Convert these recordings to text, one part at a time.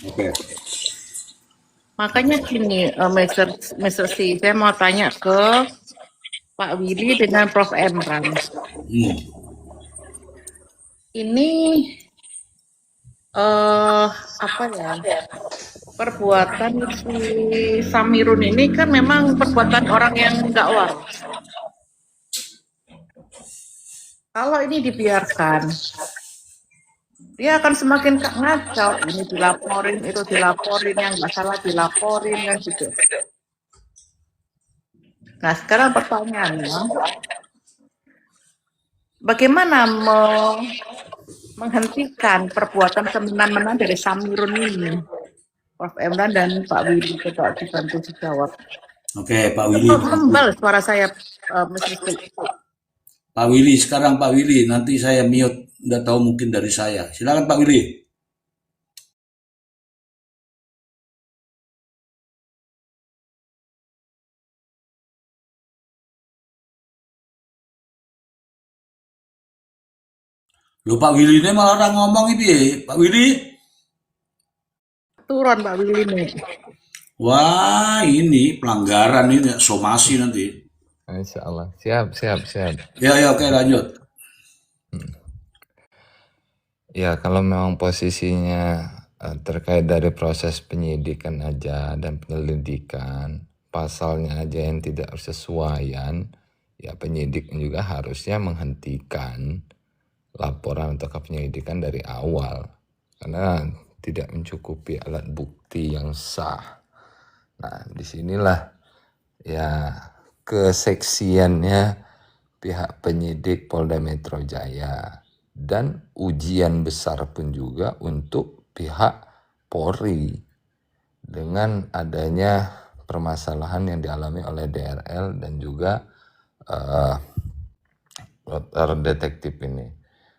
Oke. Makanya gini, Mr. C, saya mau tanya ke Pak Willy dengan Prof. Emran. Ini apa ya? Perbuatan si Samirun ini kan memang perbuatan orang yang nggak waras. Kalau ini dibiarkan, dia akan semakin ngacau. Ini dilaporin, itu dilaporin, yang nggak salah dilaporin kan gitu. Nah sekarang pertanyaannya, bagaimana menghentikan perbuatan semena-mena dari Samirun ini? Prof. Emran dan Pak Willy, coba dibantu dijawab. Oke, Pak Willy. Membal suara saya, Mr. C. Pak Willy, sekarang Pak Willy, nanti saya mute, nggak tahu mungkin dari saya. Silakan Pak Willy. Loh Pak Willy ini malah orang ngomong itu ya, Pak Willy. Turun Pak Willy nih. Wah, ini pelanggaran ini, somasi nanti. Insya Allah. Siap. Ya, ya, oke lanjut. Ya, kalau memang posisinya terkait dari proses penyidikan aja dan penyelidikan, pasalnya aja yang tidak bersesuaian, ya penyidik juga harusnya menghentikan laporan atau penyelidikan dari awal. Karena tidak mencukupi alat bukti yang sah. Nah, disinilah ya keseksiannya pihak penyidik Polda Metro Jaya dan ujian besar pun juga untuk pihak Polri dengan adanya permasalahan yang dialami oleh DRL dan juga dokter detektif ini.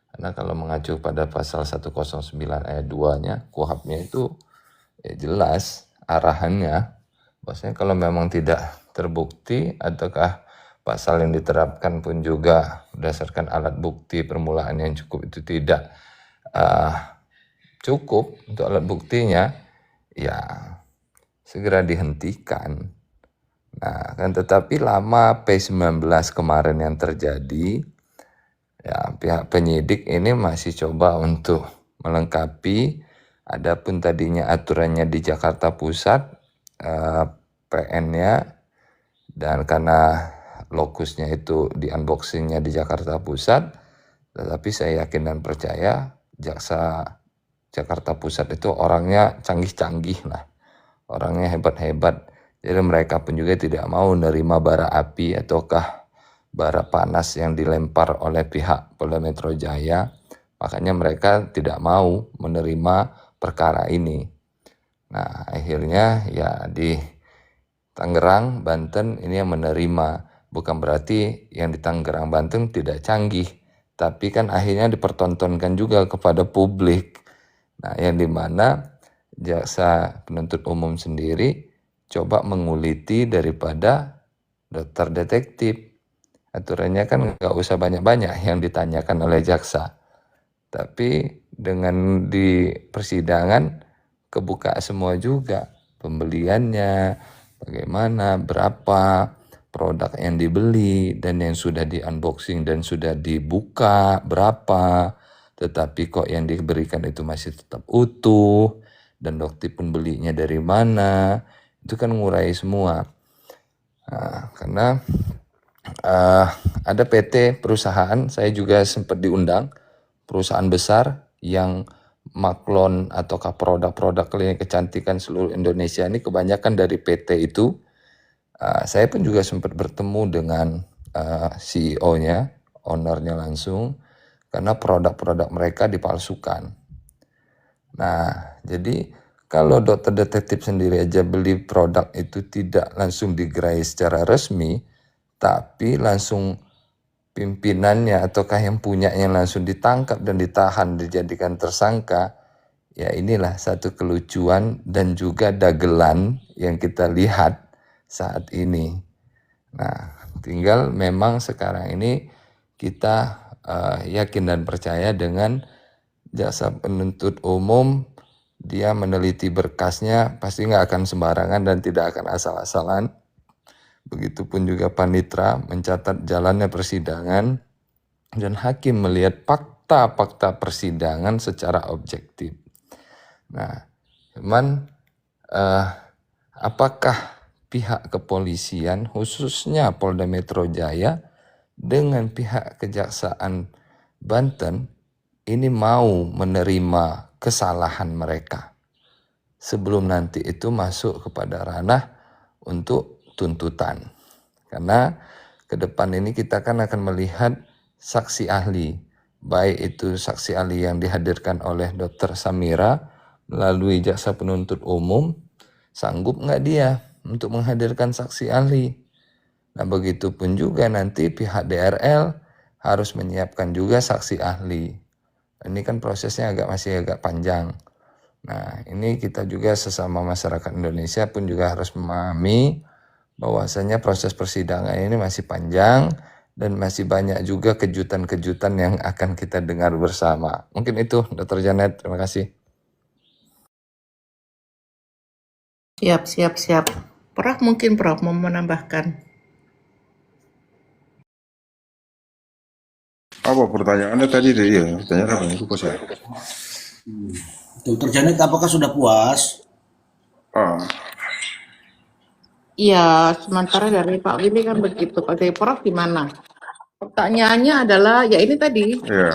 Karena kalau mengacu pada pasal 109 ayat 2-nya KUHP-nya itu ya jelas arahannya bahwasanya kalau memang tidak terbukti ataukah pasal yang diterapkan pun juga berdasarkan alat bukti permulaan yang cukup itu tidak cukup untuk alat buktinya, ya segera dihentikan. Nah, kan tetapi lama P19 kemarin yang terjadi, ya pihak penyidik ini masih coba untuk melengkapi. Adapun tadinya aturannya di Jakarta Pusat, PN-nya, dan karena lokusnya itu di unboxingnya di Jakarta Pusat, tetapi saya yakin dan percaya jaksa Jakarta Pusat itu orangnya canggih-canggih lah, orangnya hebat-hebat. Jadi mereka pun juga tidak mau menerima bara api ataukah bara panas yang dilempar oleh pihak Polda Metro Jaya. Makanya mereka tidak mau menerima perkara ini. Nah, akhirnya ya di Tangerang, Banten ini yang menerima. Bukan berarti yang di Tangerang, Banten tidak canggih. Tapi kan akhirnya dipertontonkan juga kepada publik. Nah, yang dimana jaksa penuntut umum sendiri coba menguliti daripada dokter detektif. Aturannya kan nggak usah banyak-banyak yang ditanyakan oleh jaksa. Tapi dengan di persidangan kebuka semua juga. Pembeliannya, bagaimana, berapa produk yang dibeli dan yang sudah di unboxing dan sudah dibuka berapa. Tetapi kok yang diberikan itu masih tetap utuh dan dokter pun belinya dari mana. Itu kan ngurai semua. Nah, karena ada PT perusahaan, saya juga sempat diundang, perusahaan besar yang maklon ataukah produk-produk klinik kecantikan seluruh Indonesia ini kebanyakan dari PT itu. Saya pun juga sempat bertemu dengan CEO-nya, ownernya langsung, karena produk-produk mereka dipalsukan. Nah, jadi kalau dokter detektif sendiri aja beli produk itu tidak langsung digerai secara resmi, tapi langsung pimpinannya ataukah yang punyanya langsung ditangkap dan ditahan, dijadikan tersangka, ya inilah satu kelucuan dan juga dagelan yang kita lihat saat ini. Nah, tinggal memang sekarang ini kita yakin dan percaya dengan jaksa penuntut umum dia meneliti berkasnya pasti nggak akan sembarangan dan tidak akan asal-asalan. Begitupun juga panitera mencatat jalannya persidangan dan hakim melihat fakta-fakta persidangan secara objektif. Nah, cuman apakah pihak kepolisian khususnya Polda Metro Jaya dengan pihak Kejaksaan Banten ini mau menerima kesalahan mereka sebelum nanti itu masuk kepada ranah untuk tuntutan. Karena ke depan ini kita kan akan melihat saksi ahli, baik itu saksi ahli yang dihadirkan oleh Dr. Samira melalui jaksa penuntut umum, sanggup nggak dia untuk menghadirkan saksi ahli. Nah, begitupun juga nanti pihak DRL harus menyiapkan juga saksi ahli. Ini kan prosesnya masih agak panjang. Nah, ini kita juga sesama masyarakat Indonesia pun juga harus memahami bahwasanya proses persidangan ini masih panjang dan masih banyak juga kejutan-kejutan yang akan kita dengar bersama. Mungkin itu, Dr. Janet. Terima kasih. Siap. Prof mungkin Prof mau menambahkan. Apa pertanyaannya tadi? Iya, pertanyaan apa? Lupa saya. Dr. Janet, apakah sudah puas? Iya, sementara dari Pak Willy kan begitu. Pak dari Prof gimana? Pertanyaannya adalah, ya ini tadi, Ya,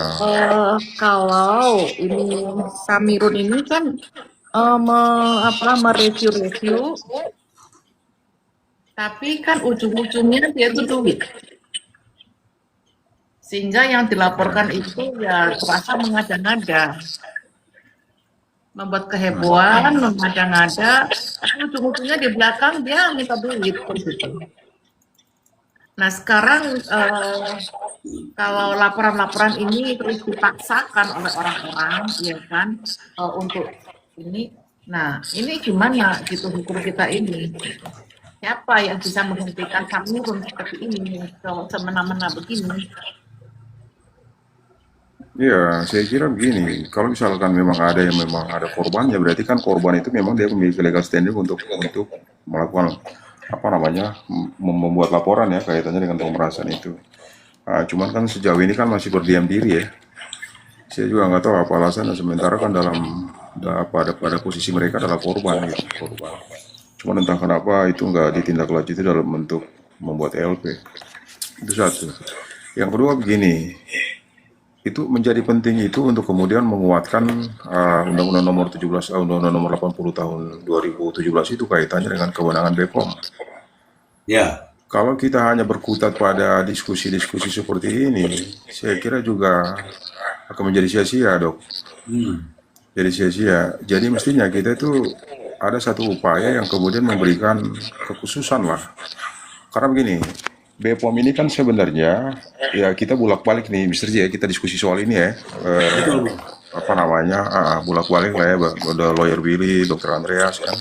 kalau ini Samirun ini kan mereview, tapi kan ujung-ujungnya dia itu duit. Sehingga yang dilaporkan itu ya terasa mengada-ngada. Membuat kehebohan, mengada-ngada, tapi ujung-ujungnya di belakang dia minta duit. Begitu. Nah sekarang kalau laporan-laporan ini terus dipaksakan oleh orang-orang, ya kan, untuk ini, nah ini gimana gitu hukum kita ini? Siapa yang bisa menghentikan Samirun seperti ini, kalau semena-mena begini? iya, saya kira begini. Kalau misalkan memang ada yang memang ada korbannya, berarti kan korban itu memang dia memiliki legal standing untuk melakukan apa namanya membuat laporan ya kaitannya dengan pemerasan itu. Cuman kan sejauh ini kan masih berdiam diri ya. Saya juga nggak tahu apa alasan. Sementara kan pada posisi mereka adalah korban gitu, korban. Cuman entah kenapa itu nggak ditindaklanjuti dalam bentuk membuat LP. Itu satu. Yang kedua begini, itu menjadi penting itu untuk kemudian menguatkan Undang-Undang Nomor 17, Undang-Undang Nomor 80 tahun 2017 itu kaitannya dengan kewenangan BPOM. Ya. Kalau kita hanya berkutat pada diskusi-diskusi seperti ini, saya kira juga akan menjadi sia-sia, Dok. Jadi sia-sia. Jadi mestinya kita itu ada satu upaya yang kemudian memberikan kekhususan lah. Karena begini, BPOM ini kan sebenarnya ya kita bolak-balik nih, Mr. J, kita diskusi soal ini ya. Apa namanya? Bolak-balik lah ya, ada lawyer Willy, Dr. Andreas kan.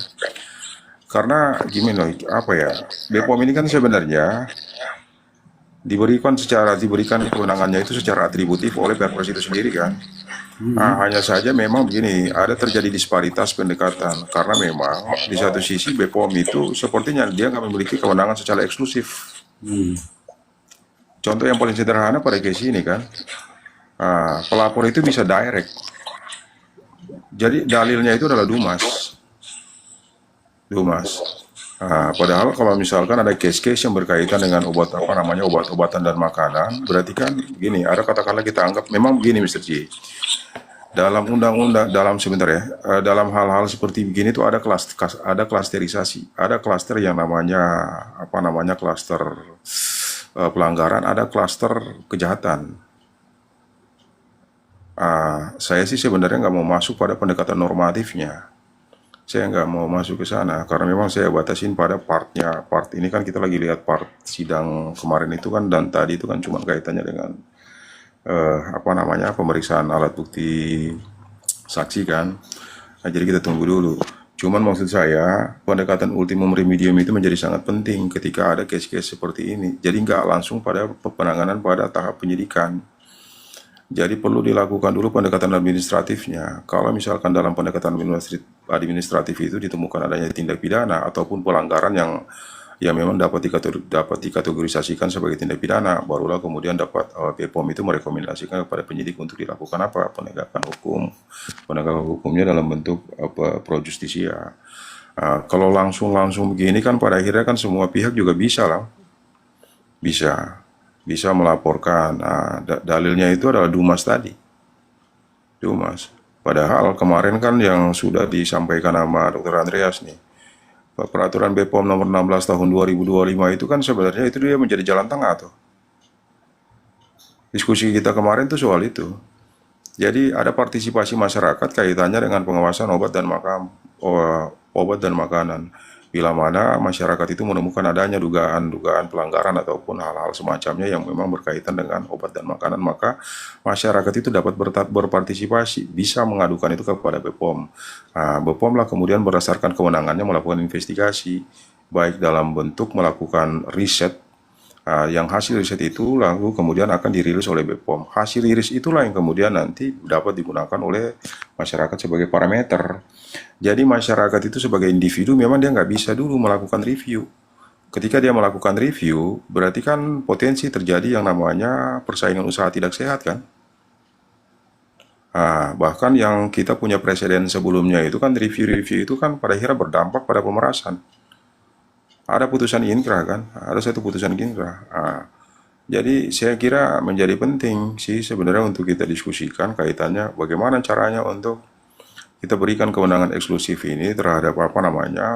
Karena gimana apa ya? BPOM ini kan sebenarnya diberikan kewenangannya itu secara atributif oleh Perpres itu sendiri kan. Hanya saja memang begini, ada terjadi disparitas pendekatan karena memang di satu sisi BPOM itu sepertinya dia nggak memiliki kewenangan secara eksklusif. Contoh yang paling sederhana pada case ini kan, pelapor itu bisa direct. Jadi dalilnya itu adalah Dumas. Padahal kalau misalkan ada case-case yang berkaitan dengan obat-obatan dan makanan, berarti kan begini, ada katakanlah kita anggap memang begini, Mr. J. Dalam undang-undang, dalam hal-hal seperti begini itu ada klasterisasi, ada klaster yang namanya klaster pelanggaran, ada klaster kejahatan. Saya sih sebenarnya nggak mau masuk pada pendekatan normatifnya. Saya nggak mau masuk ke sana karena memang saya batasin pada part ini kan kita lagi lihat part sidang kemarin itu kan, dan tadi itu kan cuma kaitannya dengan pemeriksaan alat bukti saksi kan. Nah, jadi kita tunggu dulu. Cuman maksud saya pendekatan ultimum remedium itu menjadi sangat penting ketika ada case-case seperti ini. Jadi nggak langsung pada penanganan pada tahap penyidikan. Jadi perlu dilakukan dulu pendekatan administratifnya. Kalau misalkan dalam pendekatan administratif itu ditemukan adanya tindak pidana ataupun pelanggaran yang memang dapat dikategorisasikan sebagai tindak pidana, barulah kemudian dapat BPOM itu merekomendasikan kepada penyidik untuk dilakukan apa? Penegakan hukum. Penegakan hukumnya dalam bentuk pro justisia. Kalau langsung begini kan pada akhirnya kan semua pihak juga bisa lah. Bisa melaporkan. Dalilnya itu adalah Dumas tadi. Dumas. Padahal kemarin kan yang sudah disampaikan sama Dr. Andreas nih, peraturan BPOM nomor 16 tahun 2025 itu kan sebenarnya itu dia menjadi jalan tengah tuh. Diskusi kita kemarin tuh soal itu. Jadi ada partisipasi masyarakat kaitannya dengan pengawasan obat dan makanan. Bila mana masyarakat itu menemukan adanya dugaan pelanggaran ataupun hal-hal semacamnya yang memang berkaitan dengan obat dan makanan, maka masyarakat itu dapat berpartisipasi, bisa mengadukan itu kepada BPOM. BPOM lah kemudian berdasarkan kewenangannya melakukan investigasi, baik dalam bentuk melakukan riset, yang hasil riset itu lalu kemudian akan dirilis oleh BPOM. Hasil rilis itulah yang kemudian nanti dapat digunakan oleh masyarakat sebagai parameter. Jadi masyarakat itu sebagai individu memang dia nggak bisa dulu melakukan review. Ketika dia melakukan review, berarti kan potensi terjadi yang namanya persaingan usaha tidak sehat kan? Bahkan yang kita punya presiden sebelumnya itu kan review-review itu kan pada akhirnya berdampak pada pemerasan. Ada putusan inkrah kan, ada satu putusan inkrah. Jadi saya kira menjadi penting sih sebenarnya untuk kita diskusikan kaitannya bagaimana caranya untuk kita berikan kewenangan eksklusif ini terhadap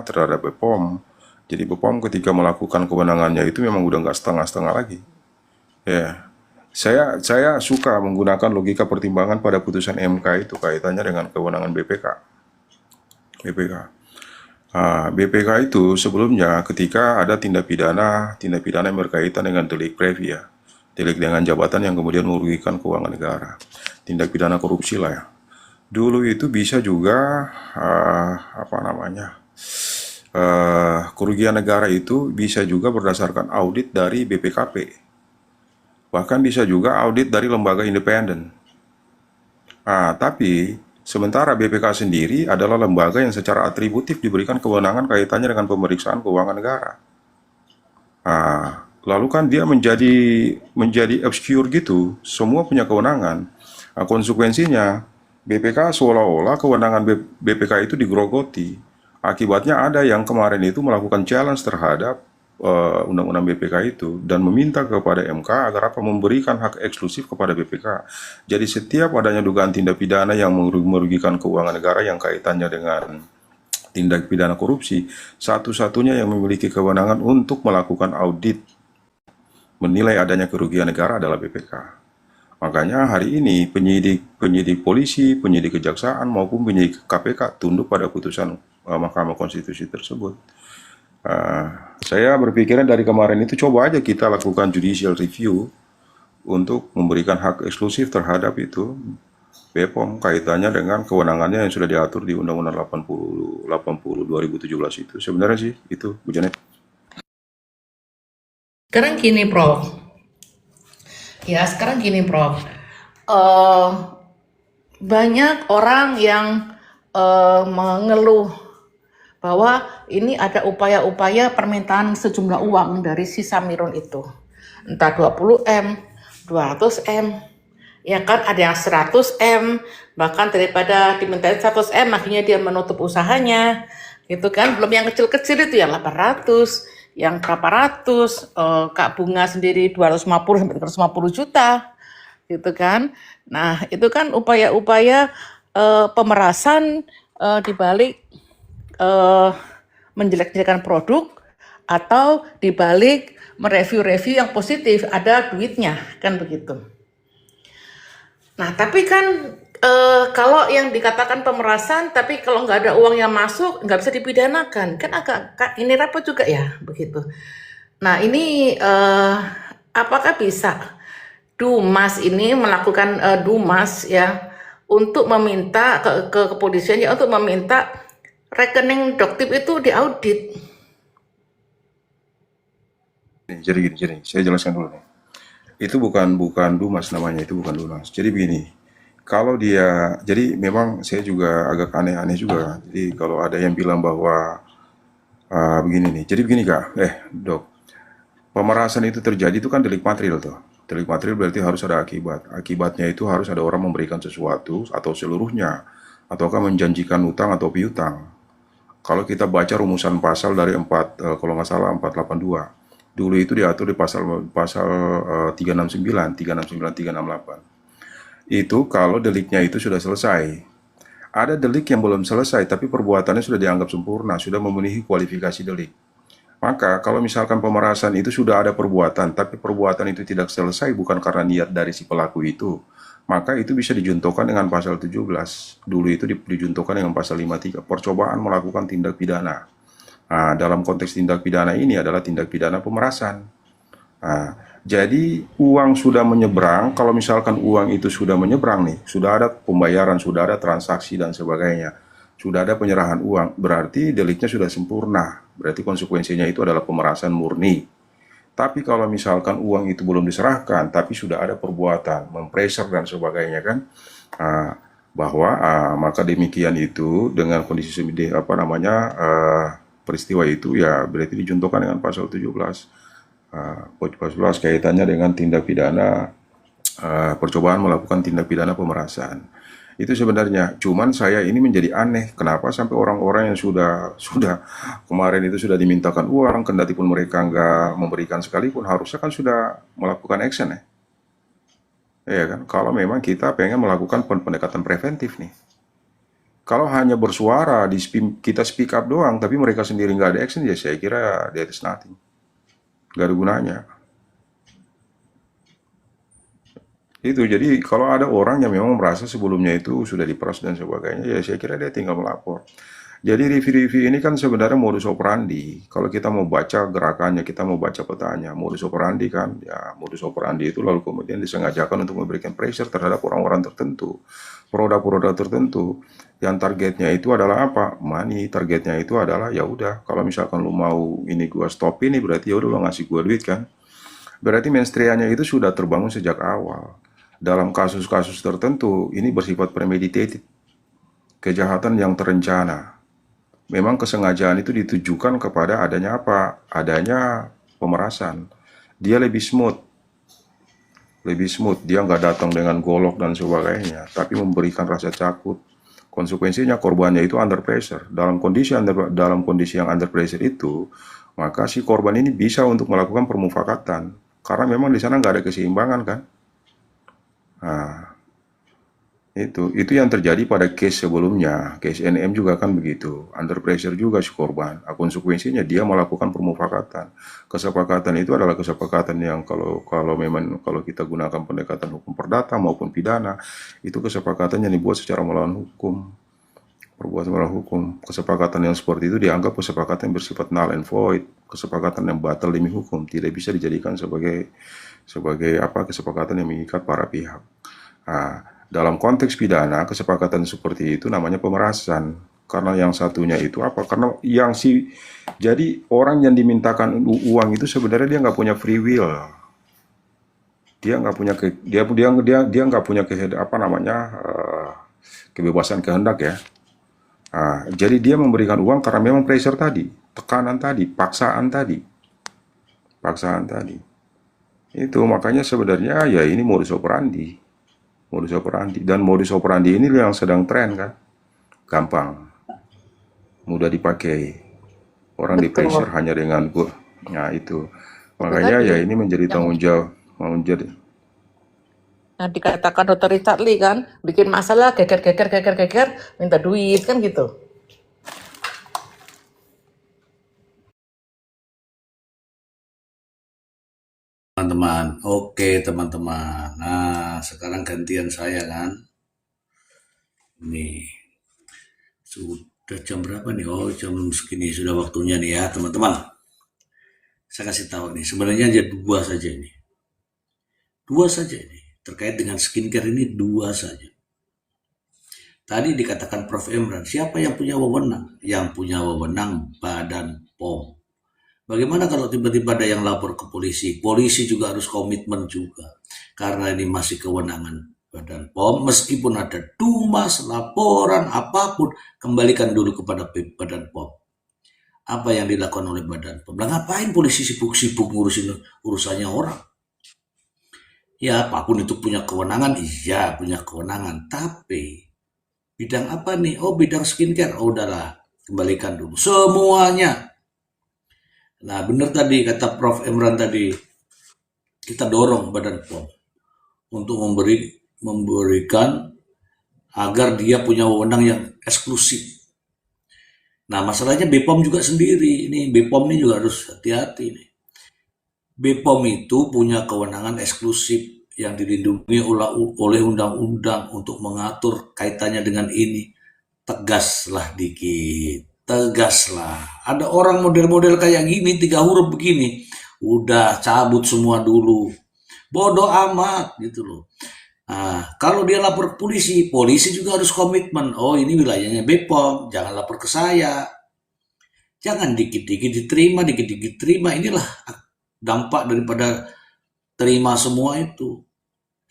terhadap BPOM. Jadi BPOM ketika melakukan kewenangannya itu memang udah nggak setengah-setengah lagi. Ya, saya suka menggunakan logika pertimbangan pada putusan MK itu kaitannya dengan kewenangan BPK. BPK itu sebelumnya ketika ada tindak pidana yang berkaitan dengan delik previa, delik dengan jabatan yang kemudian merugikan keuangan negara, tindak pidana korupsi lah ya. Dulu itu bisa juga kerugian negara itu bisa juga berdasarkan audit dari BPKP, bahkan bisa juga audit dari lembaga independen. Tapi sementara BPK sendiri adalah lembaga yang secara atributif diberikan kewenangan kaitannya dengan pemeriksaan keuangan negara. Lalu kan dia menjadi obscure gitu, semua punya kewenangan. Konsekuensinya BPK seolah-olah kewenangan BPK itu digrogoti. Akibatnya ada yang kemarin itu melakukan challenge terhadap undang-undang BPK itu dan meminta kepada MK agar memberikan hak eksklusif kepada BPK. Jadi setiap adanya dugaan tindak pidana yang merugikan keuangan negara yang kaitannya dengan tindak pidana korupsi, satu-satunya yang memiliki kewenangan untuk melakukan audit menilai adanya kerugian negara adalah BPK. Makanya hari ini penyidik polisi, penyidik kejaksaan maupun penyidik KPK tunduk pada putusan Mahkamah Konstitusi tersebut. Saya berpikiran dari kemarin itu coba aja kita lakukan judicial review untuk memberikan hak eksklusif terhadap itu BPOM kaitannya dengan kewenangannya yang sudah diatur di Undang-Undang 80 2017 itu. Sebenarnya sih itu, Bu Janet. Sekarang gini, Prof. Banyak orang yang mengeluh bahwa ini ada upaya-upaya permintaan sejumlah uang dari si Samirun itu. Entah 20M, 200M, ya kan ada yang 100M, bahkan daripada dimintain 100M akhirnya dia menutup usahanya, gitu kan. Belum yang kecil-kecil itu yang 800, yang berapa ratus, Kak Bunga sendiri 250 sampai 350 juta, gitu kan. Nah, itu kan upaya-upaya pemerasan dibalik menjelek-jelekan produk atau dibalik mereview-review yang positif, ada duitnya, kan begitu. Nah, tapi kan kalau yang dikatakan pemerasan, tapi kalau nggak ada uang yang masuk, nggak bisa dipidanakan, kan agak ini repot juga ya, begitu. Nah, ini apakah bisa Dumas ini melakukan Dumas ya untuk meminta ke kepolisian ya untuk meminta rekening Doktip itu diaudit. Jadi gini, saya jelaskan dulu nih. Itu bukan Dumas namanya, itu bukan Dumas. Jadi begini, kalau dia, jadi memang saya juga agak aneh-aneh juga. Jadi kalau ada yang bilang bahwa begini nih, jadi begini Kak, Dok, pemerasan itu terjadi itu kan delik material tuh. Delik material berarti harus ada akibat. Akibatnya itu harus ada orang memberikan sesuatu atau seluruhnya, ataukah menjanjikan utang atau piutang. Kalau kita baca rumusan pasal dari kalau nggak salah 482, dulu itu diatur di pasal pasal 369, 369, 368. Itu kalau deliknya itu sudah selesai. Ada delik yang belum selesai, tapi perbuatannya sudah dianggap sempurna, sudah memenuhi kualifikasi delik. Maka kalau misalkan pemerasan itu sudah ada perbuatan, tapi perbuatan itu tidak selesai bukan karena niat dari si pelaku itu, maka itu bisa dijuntukan dengan pasal 17. Dulu itu dijuntukan dengan pasal 53, percobaan melakukan tindak pidana. Nah, dalam konteks tindak pidana ini adalah tindak pidana pemerasan. Nah, jadi uang sudah menyeberang, kalau misalkan uang itu sudah menyeberang nih, sudah ada pembayaran, sudah ada transaksi dan sebagainya, sudah ada penyerahan uang, berarti deliknya sudah sempurna. Berarti konsekuensinya itu adalah pemerasan murni. Tapi kalau misalkan uang itu belum diserahkan, tapi sudah ada perbuatan, mempressure dan sebagainya kan, bahwa maka demikian itu dengan kondisi peristiwa itu ya berarti dijuntukan dengan pasal 17. Pasal 11 kaitannya dengan tindak pidana percobaan melakukan tindak pidana pemerasan. Itu sebenarnya, cuman saya ini menjadi aneh, kenapa sampai orang-orang yang sudah kemarin itu sudah dimintakan uang, kendati pun mereka nggak memberikan sekalipun, harusnya kan sudah melakukan action ya. Ya kan, kalau memang kita pengen melakukan pendekatan preventif nih. Kalau hanya bersuara, kita speak up doang, tapi mereka sendiri nggak ada action, ya saya kira that is nothing. Nggak ada gunanya. Itu jadi kalau ada orang yang memang merasa sebelumnya itu sudah diperas dan sebagainya, ya saya kira dia tinggal melapor. Jadi review-review ini kan sebenarnya modus operandi. Kalau kita mau baca gerakannya, kita mau baca petanya, modus operandi kan, ya modus operandi itu lalu kemudian disengajakan untuk memberikan pressure terhadap orang-orang tertentu, produk-produk tertentu. Yang targetnya itu adalah apa? Money. Targetnya itu adalah ya udah, kalau misalkan lu mau ini gua stop ini berarti ya udah lu ngasih gua duit kan. Berarti menstrianya itu sudah terbangun sejak awal. Dalam kasus-kasus tertentu ini bersifat premeditated, kejahatan yang terencana. Memang kesengajaan itu ditujukan kepada adanya apa? Adanya pemerasan. Dia lebih smooth. Dia nggak datang dengan golok dan sebagainya, tapi memberikan rasa takut. Konsekuensinya korbannya itu under pressure. Dalam kondisi yang under pressure itu, maka si korban ini bisa untuk melakukan permufakatan. Karena memang di sana nggak ada keseimbangan kan. Nah, itu yang terjadi pada case sebelumnya, case NM juga kan begitu, under pressure juga si korban. Konsekuensinya dia melakukan permufakatan. Kesepakatan itu adalah kesepakatan yang kalau kita gunakan pendekatan hukum perdata maupun pidana, itu kesepakatan yang dibuat secara melawan hukum. Perbuatan melawan hukum. Kesepakatan yang seperti itu dianggap kesepakatan yang bersifat null and void, kesepakatan yang batal demi hukum, tidak bisa dijadikan sebagai kesepakatan yang mengikat para pihak. Nah, dalam konteks pidana, kesepakatan seperti itu namanya pemerasan. Karena yang satunya itu apa? Karena jadi orang yang dimintakan uang itu sebenarnya dia nggak punya free will. Dia nggak punya kebebasan kehendak ya. Jadi dia memberikan uang karena memang pressure tadi, tekanan tadi, paksaan tadi. Itu makanya sebenarnya ya ini modus operandi. Dan modus operandi ini yang sedang tren kan, gampang, mudah dipakai, orang di pressure hanya dengan itu, makanya ya ini menjadi tanggung jawab, Nah, dikatakan Dr. Richard Lee kan, bikin masalah, geger, minta duit kan gitu. Teman-teman, oke teman-teman. Nah, sekarang gantian saya kan. Nih, sudah jam berapa nih? Oh, jam segini sudah waktunya nih ya teman-teman. Saya kasih tahu nih, sebenarnya aja dua saja ini. Terkait dengan skincare ini dua saja. Tadi dikatakan Prof. Emran, siapa yang punya wewenang? Yang punya wewenang Badan POM. Bagaimana kalau tiba-tiba ada yang lapor ke polisi? Polisi juga harus komitmen juga. Karena ini masih kewenangan Badan POM, meskipun ada tumas, laporan, apapun, kembalikan dulu kepada Badan POM. Apa yang dilakukan oleh Badan POM? Nah, ngapain polisi sibuk-sibuk ngurusin urusannya orang? Ya, apapun itu punya kewenangan, iya punya kewenangan. Tapi bidang apa nih? Oh, bidang skincare. Oh, udahlah, kembalikan dulu semuanya. Nah, benar tadi kata Prof. Emran tadi, kita dorong Badan POM untuk memberikan agar dia punya wewenang yang eksklusif. Nah, masalahnya BPOM juga sendiri. Ini BPOM ini juga harus hati-hati nih. BPOM itu punya kewenangan eksklusif yang dilindungi oleh undang-undang untuk mengatur kaitannya dengan ini. Tegaslah dikit, tegaslah. Ada orang model-model kayak gini, 3 huruf begini, udah cabut semua dulu. Bodoh amat gitu loh. Nah, kalau dia lapor ke polisi, polisi juga harus komitmen. Oh, ini wilayahnya BPOM, jangan lapor ke saya. Jangan dikit-dikit diterima, dikit-dikit terima. Inilah dampak daripada terima semua itu.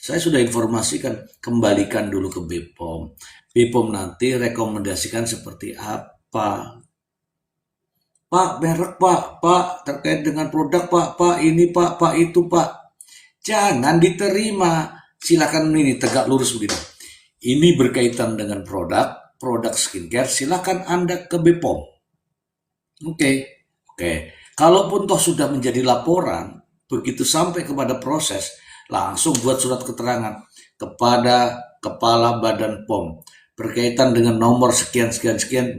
Saya sudah informasikan, kembalikan dulu ke BPOM. BPOM nanti rekomendasikan seperti apa. Pak, merek Pak, terkait dengan produk Pak, ini Pak, itu Pak. Jangan diterima. Silakan ini tegak lurus begini. Ini berkaitan dengan produk skincare, silakan Anda ke BPOM. Oke. Kalaupun toh sudah menjadi laporan, begitu sampai kepada proses, langsung buat surat keterangan kepada Kepala Badan POM berkaitan dengan nomor sekian,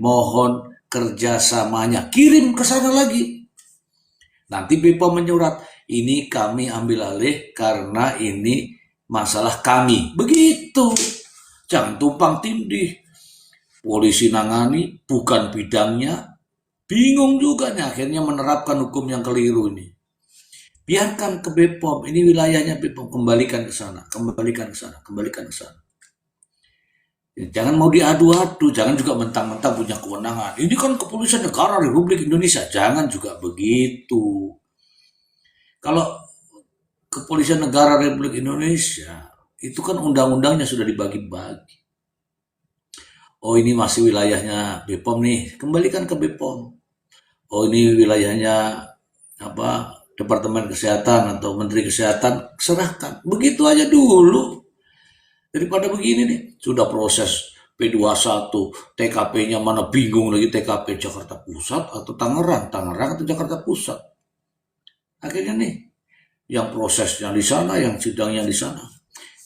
mohon kerjasamanya. Kirim ke sana lagi. Nanti BPOM menyurat, ini kami ambil alih karena ini masalah kami. Begitu. Jangan tumpang tindih. Polisi nangani, bukan bidangnya. Bingung juga nih akhirnya menerapkan hukum yang keliru ini. Biarkan ke BPOM, ini wilayahnya BPOM, kembalikan ke sana. Jangan mau diadu-adu, jangan juga mentang-mentang punya kewenangan. Ini kan kepolisian negara Republik Indonesia, jangan juga begitu. Kalau kepolisian negara Republik Indonesia, itu kan undang-undangnya sudah dibagi-bagi. Oh, ini masih wilayahnya BPOM nih, kembalikan ke BPOM. Oh, ini wilayahnya Departemen Kesehatan atau Menteri Kesehatan, serahkan. Begitu aja dulu. Daripada begini nih, sudah proses P21, TKP-nya mana bingung lagi, TKP Jakarta Pusat atau Tangerang atau Jakarta Pusat. Akhirnya nih, yang prosesnya di sana, yang sidangnya di sana.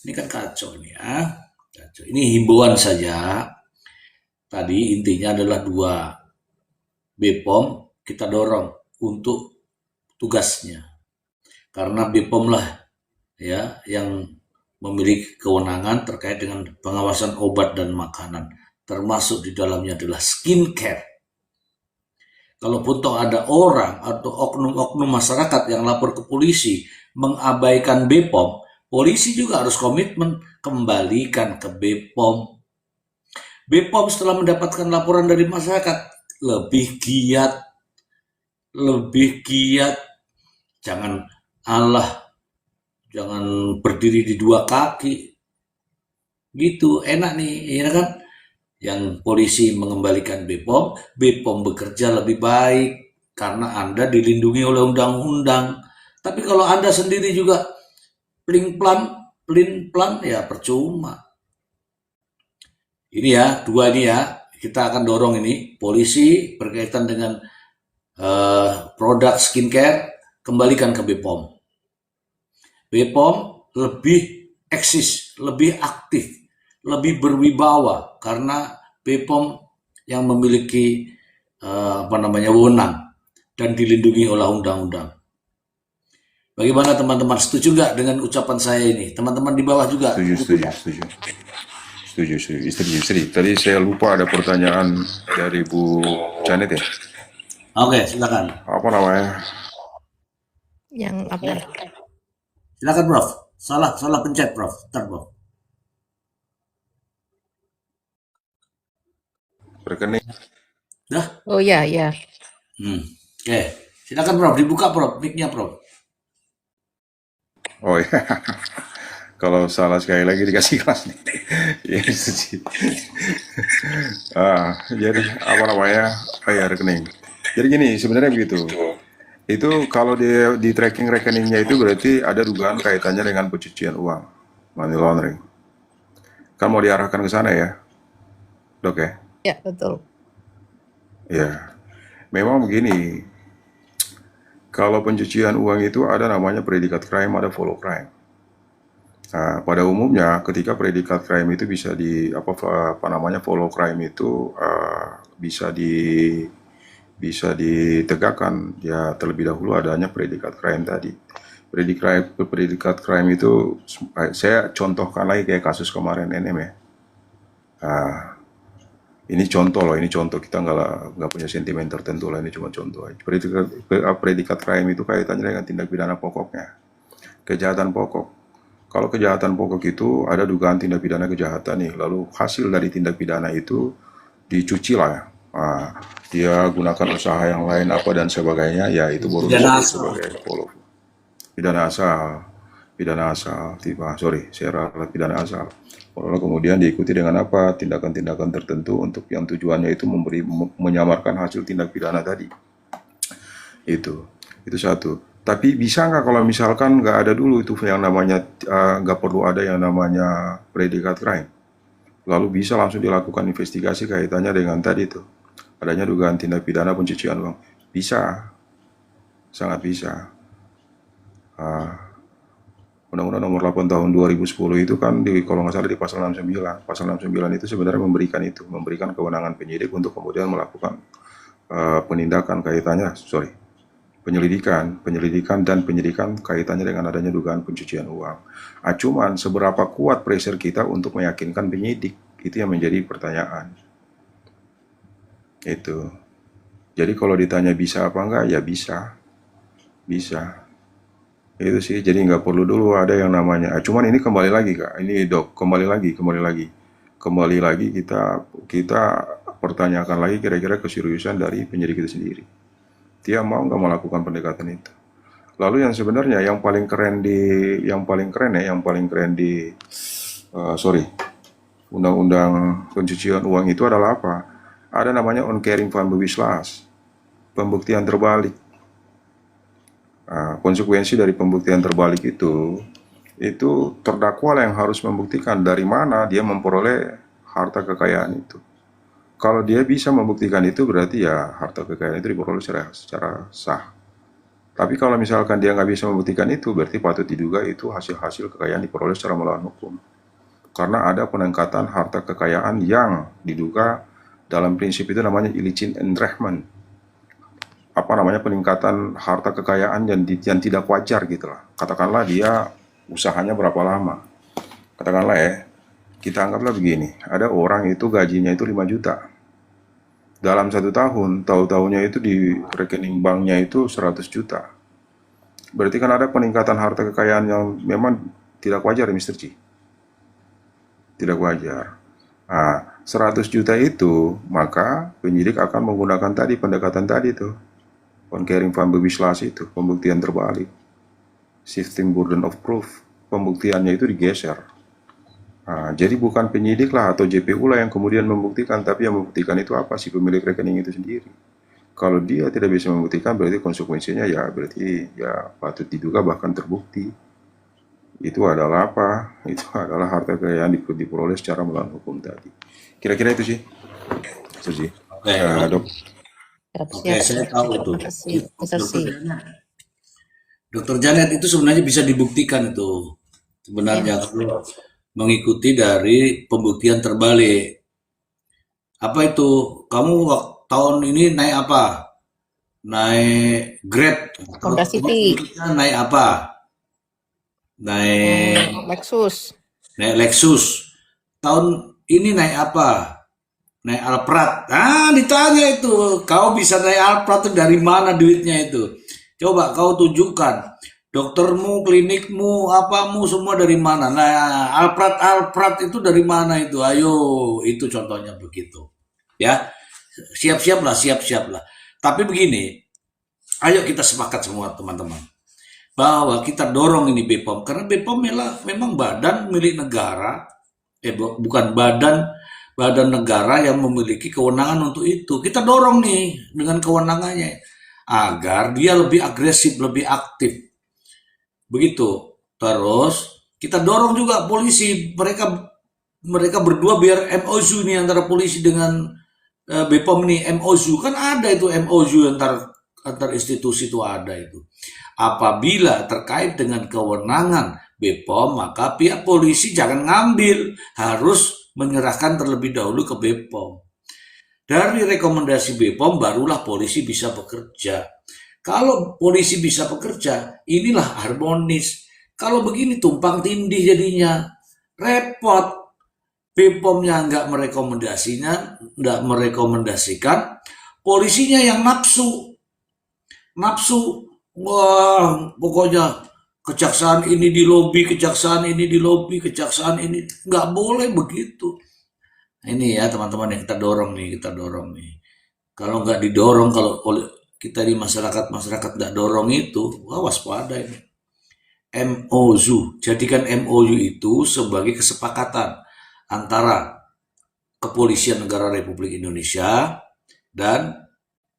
Ini kan kacau nih ya. Kacau. Ini himbauan saja. Tadi intinya adalah 2. BPOM kita dorong untuk tugasnya. Karena BPOM lah ya yang memiliki kewenangan terkait dengan pengawasan obat dan makanan. Termasuk di dalamnya adalah skincare. Kalaupun toh ada orang atau oknum-oknum masyarakat yang lapor ke polisi mengabaikan BPOM, polisi juga harus komitmen kembalikan ke BPOM. BPOM setelah mendapatkan laporan dari masyarakat lebih giat, jangan berdiri di 2 kaki, gitu enak nih, ya kan? Yang polisi mengembalikan BPOM bekerja lebih baik karena Anda dilindungi oleh undang-undang. Tapi kalau Anda sendiri juga pelin-pelan, ya percuma. Ini ya, 2 ini ya, kita akan dorong ini, polisi berkaitan dengan produk skincare, kembalikan ke BPOM. BPOM lebih eksis, lebih aktif, lebih berwibawa karena BPOM yang memiliki wewenang dan dilindungi oleh undang-undang. Bagaimana teman-teman, setuju nggak dengan ucapan saya ini? Teman-teman di bawah juga. Setuju. Tadi saya lupa ada pertanyaan dari Bu Janet ya. Oke, silakan. Apa namanya? Yang apa? Silakan Prof. Salah pencet Prof. Ntar Prof. Rekening. Dah? Oh ya. Oke, Silakan Prof, dibuka Prof, mic-nya Prof. Oh ya, kalau salah sekali lagi dikasih kelas nih. Ya, itu sih. Jadi apa namanya? Rekening. Jadi gini, sebenarnya begitu. Itu kalau di tracking rekeningnya itu berarti ada dugaan kaitannya dengan pencucian uang, money laundering. Kan mau diarahkan ke sana ya, Dok ya? Ya, betul. Ya, memang begini. Kalau pencucian uang itu ada namanya predikat crime, ada follow crime. Nah, pada umumnya ketika predikat crime itu bisa apa namanya follow crime itu bisa ditegakkan ya terlebih dahulu adanya predikat crime tadi. Predikat crime itu saya contohkan lagi kayak kasus kemarin NM ya. Ini contoh loh, ini contoh, kita nggak punya sentimen tertentu lah, ini cuma contoh aja. Predikat crime itu kaitannya dengan tindak pidana pokoknya, kejahatan pokok. Kalau kejahatan pokok itu ada dugaan tindak pidana kejahatan nih, lalu hasil dari tindak pidana itu dicuci lah. Dia gunakan usaha yang lain apa dan sebagainya, ya itu baru Pidana disebut asal. sebagai follow. Pidana asal, saya ralat pidana asal. Lalu kemudian diikuti dengan apa? Tindakan-tindakan tertentu untuk yang tujuannya itu menyamarkan hasil tindak pidana tadi. Itu satu. Tapi bisa nggak kalau misalkan nggak ada dulu itu yang namanya, nggak perlu ada yang namanya predikat crime. Lalu bisa langsung dilakukan investigasi kaitannya dengan tadi itu. Adanya dugaan tindak pidana pencucian uang. Bisa, sangat bisa. Undang-Undang Nomor 8 Tahun 2010 itu kan kalau nggak salah di pasal 69. Pasal 69 itu sebenarnya memberikan kewenangan penyidik untuk kemudian melakukan penindakan kaitannya, penyelidikan dan penyidikan kaitannya dengan adanya dugaan pencucian uang. Cuman seberapa kuat pressure kita untuk meyakinkan penyidik, itu yang menjadi pertanyaan. Itu. Jadi kalau ditanya bisa apa enggak, ya bisa. Itu sih, jadi nggak perlu dulu ada yang namanya. Cuman ini kembali lagi Kak, ini Dok, kembali lagi kita pertanyakan lagi kira-kira keseriusan dari penyidik itu sendiri. Dia mau nggak melakukan pendekatan itu. Lalu yang sebenarnya yang paling keren di Undang-Undang Pencucian Uang itu adalah apa? Ada namanya on carrying van bewislas, pembuktian terbalik. Konsekuensi dari pembuktian terbalik itu terdakwa lah yang harus membuktikan dari mana dia memperoleh harta kekayaan itu. Kalau dia bisa membuktikan itu berarti ya harta kekayaan itu diperoleh secara sah. Tapi kalau misalkan dia nggak bisa membuktikan itu, berarti patut diduga itu hasil-hasil kekayaan diperoleh secara melawan hukum. Karena ada peningkatan harta kekayaan yang diduga dalam prinsip itu namanya illicit enrichment. Peningkatan harta kekayaan yang tidak wajar gitu lah. Katakanlah dia usahanya berapa lama. Katakanlah ya, kita anggaplah begini, ada orang itu gajinya itu 5 juta. Dalam 1 tahun, tahu-tahunya itu di rekening banknya itu 100 juta. Berarti kan ada peningkatan harta kekayaan yang memang tidak wajar ya Mr. Ci. Tidak wajar. 100 juta itu, maka penyidik akan menggunakan tadi pendekatan tadi tuh. On carrying van bewislas itu, pembuktian terbalik. Shifting burden of proof, pembuktiannya itu digeser. Jadi bukan penyidik lah atau JPU lah yang kemudian membuktikan, tapi yang membuktikan itu apa sih pemilik rekening itu sendiri. Kalau dia tidak bisa membuktikan, berarti konsekuensinya berarti patut diduga bahkan terbukti. Itu adalah apa? Itu adalah harta kekayaan diperoleh secara melawan hukum tadi. Kira-kira itu sih. Oke, Dok. Oke, saya tahu itu. Terima kasih. Dokter Janet itu sebenarnya bisa dibuktikan itu. Sebenarnya mengikuti dari pembuktian terbalik. Apa itu? Kamu tahun ini naik apa? Naik Grab. Honda City. Naik apa? Naik Lexus. Tahun ini naik apa? Naik Alphard. Ditanya itu, kau bisa naik Alphard itu dari mana duitnya itu? Coba kau tunjukkan. Doktermu, klinikmu, apamu semua dari mana? Nah, Alphard itu dari mana itu? Ayo, itu contohnya begitu. Ya, siap-siap lah. Tapi begini, Ayo kita sepakat semua teman-teman bahwa kita dorong ini BPOM, karena BPOM memang badan milik negara, bukan badan negara yang memiliki kewenangan untuk itu. Kita dorong nih dengan kewenangannya agar dia lebih agresif, lebih aktif. Begitu. Terus kita dorong juga polisi, mereka berdua biar MOU nih antara polisi dengan BPOM nih, MOU kan ada itu, MOU antar institusi itu ada itu. Apabila terkait dengan kewenangan BPOM, maka pihak polisi jangan ngambil, harus menyerahkan terlebih dahulu ke BPOM. Dari rekomendasi BPOM barulah polisi bisa bekerja. Kalau polisi bisa bekerja, inilah harmonis. Kalau begini tumpang tindih jadinya, repot. BPOM-nya nggak merekomendasikan, polisinya yang nafsu. Wah, pokoknya kejaksaan ini dilobi, kejaksaan ini dilobi, kejaksaan ini nggak boleh begitu. Ini ya teman-teman yang kita dorong nih. Kalau nggak didorong, kalau kita di masyarakat nggak dorong itu, wah waspada ini. MOU, jadikan MOU itu sebagai kesepakatan antara Kepolisian Negara Republik Indonesia dan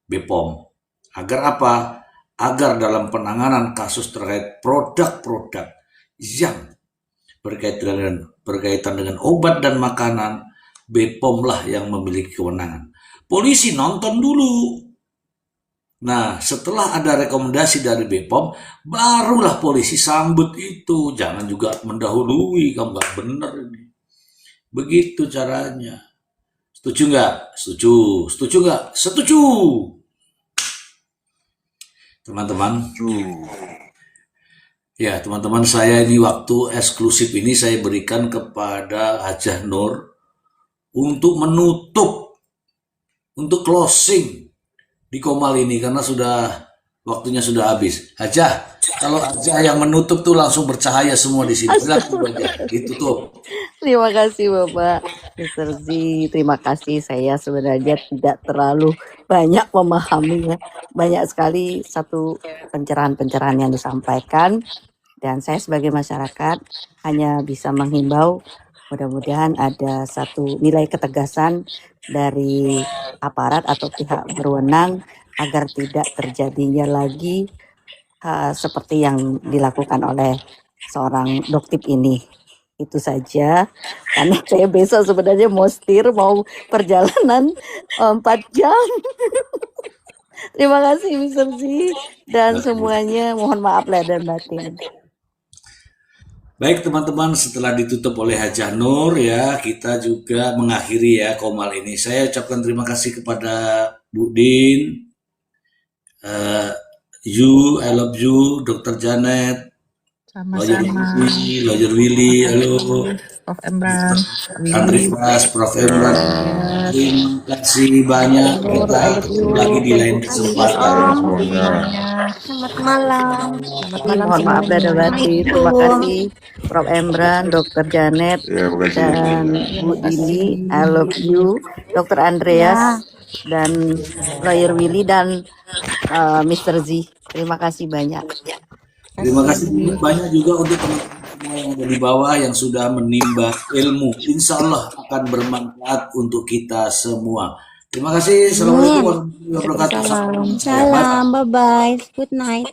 BPOM. Agar apa? Agar dalam penanganan kasus terkait produk-produk yang berkaitan dengan obat dan makanan, BPOM lah yang memiliki kewenangan. Polisi nonton dulu. Nah, setelah ada rekomendasi dari BPOM, barulah polisi sambut itu. Jangan juga mendahului, kamu nggak bener ini. Begitu caranya. Setuju nggak? Setuju. Setuju nggak? Setuju. Teman-teman. Ya, teman-teman, saya ini waktu eksklusif ini saya berikan kepada Hajah Nur untuk menutup, untuk closing di Komal ini karena waktunya sudah habis. Hajah, kalau Hajah yang menutup tuh langsung bercahaya semua di sini. Silakan Hajah, ditutup. Terima kasih Bapak Mr. Z. Terima kasih, saya sebenarnya tidak terlalu banyak memahaminya. Banyak sekali satu pencerahan-pencerahan yang disampaikan. Dan saya sebagai masyarakat hanya bisa menghimbau mudah-mudahan ada satu nilai ketegasan dari aparat atau pihak berwenang agar tidak terjadinya lagi seperti yang dilakukan oleh seorang doktip ini. Itu saja, karena saya besok sebenarnya mau perjalanan 4 jam. Terima kasih Mr. Z dan semuanya, mohon maaf lahir dan batin. Baik teman-teman, setelah ditutup oleh Hajah Nur ya, kita juga mengakhiri ya Komal ini. Saya ucapkan terima kasih kepada Bu Din, I love you, Dr. Janet, Lawyer Willy, halo, Prof. Emran, Andreas, Prof. Emran, terima kasih banyak. Kita ketemu lagi di lain kesempatan. Selamat malam. Mohon maaf lahir dan batin. Terima kasih Prof. Emran, Dr. Janet, dan Bu Dini, I love you, Dr. Andreas, dan Lawyer Willy, dan Mr. Z. Terima kasih banyak. Terima kasih banyak juga untuk teman-teman yang ada di bawah yang sudah menimba ilmu. Insya Allah akan bermanfaat untuk kita semua. Terima kasih. Assalamualaikum warahmatullahi wabarakatuh. Salam. Bye bye. Good night.